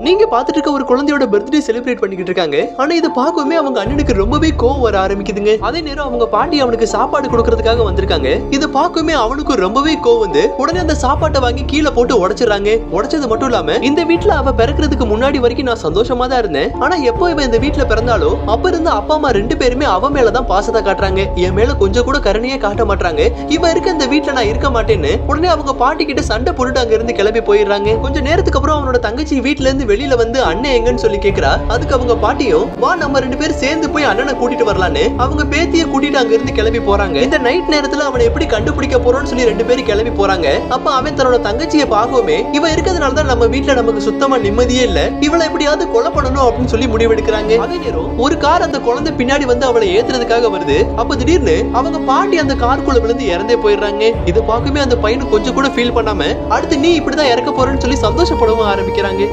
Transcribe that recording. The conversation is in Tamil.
நீங்க பாத்துட்டு இருக்க ஒரு குழந்தையோட பர்த்டே செலிப்ரேட் பண்ணிக்கிட்டு இருக்காங்க. ஆனா இது பார்க்கவே அவங்க அண்ணனுக்கு ரொம்பவே கோவம் வர ஆரம்பிக்குதுங்க. அதே நேரம் அவங்க பாட்டி அவனுக்கு சாப்பாடு கொடுக்கறதுக்காக வந்திருக்காங்க. இதை பார்க்கவே அவனுக்கு ரொம்பவே கோவம் வந்து உடனே அந்த சாப்பாட்டை வாங்கி கீழே போட்டு உடைச்சிடறாங்க. உடைச்சது மட்டும் இல்லாம இந்த வீட்டுல அவ பிறக்கிறதுக்கு முன்னாடி வரைக்கும் நான் சந்தோஷமா தான் இருந்தேன். ஆனா எப்போ இவன் இந்த வீட்டுல பிறந்தாலோ அப்ப இருந்த அப்பா அம்மா 2 பேருமே அவ மேலதான் பாசத்தை காட்டுறாங்க. என் மேல கொஞ்சம் கூட கருணையே காட்ட மாட்டாங்க. இவ இருக்க இந்த வீட்டுல நான் இருக்க மாட்டேன்னு உடனே அவங்க பாட்டி கிட்ட சண்டை போட்டுட்டு அங்க இருந்து கிளம்பி போயிடுறாங்க. கொஞ்ச நேரத்துக்கு அப்புறம் அவனோட தங்கச்சி வீட்டுல இருந்து வெளியில வந்து அண்ணன் எங்கன்னு சொல்லி கேக்குறா. அதுக்கு அவங்க பாட்டியும் வா நம்ம 2 பேரும் சேர்ந்து போய் அண்ணனை கூட்டிட்டு வரலான்னு அவங்க பேத்திய கூட்டிட்டு அங்க இருந்து கிளம்பி போறாங்க. இந்த நைட் நேரத்துல அவனை எப்படி கண்டுபிடிக்க போறோம்னு சொல்லி 2 பேரும் கிளம்பி போறாங்க. அப்ப அவன் தன்னோட தங்கச்சியை பார்க்கவுமே இவ இருக்கிறதுனாலதான் நம்ம வீட்டுல நமக்கு சுத்தமா நிம்மதியே இல்ல, இவளை எப்படியாவது கொலை பண்ணணும் அப்படின்னு சொல்லி முடிவெடுக்கிறாங்க. அதே நேரம் ஒரு கார் அந்த குழந்தை பின்னாடி வந்து அவளை ஏத்துறதுக்காக வருது. அப்ப திடீர்னு அவங்க பாட்டி அந்த காருக்குள்ள விழுந்து இறந்தே போயிடுறாங்க. இதை பார்க்கவே அந்த பையனு கொஞ்சம் கூட ஃபீல் பண்ணாம அடுத்து நீ இப்படிதான் இறக்க போறேன்னு சொல்லி சந்தோஷப்படவும் ஆரம்பிக்கிறாங்க.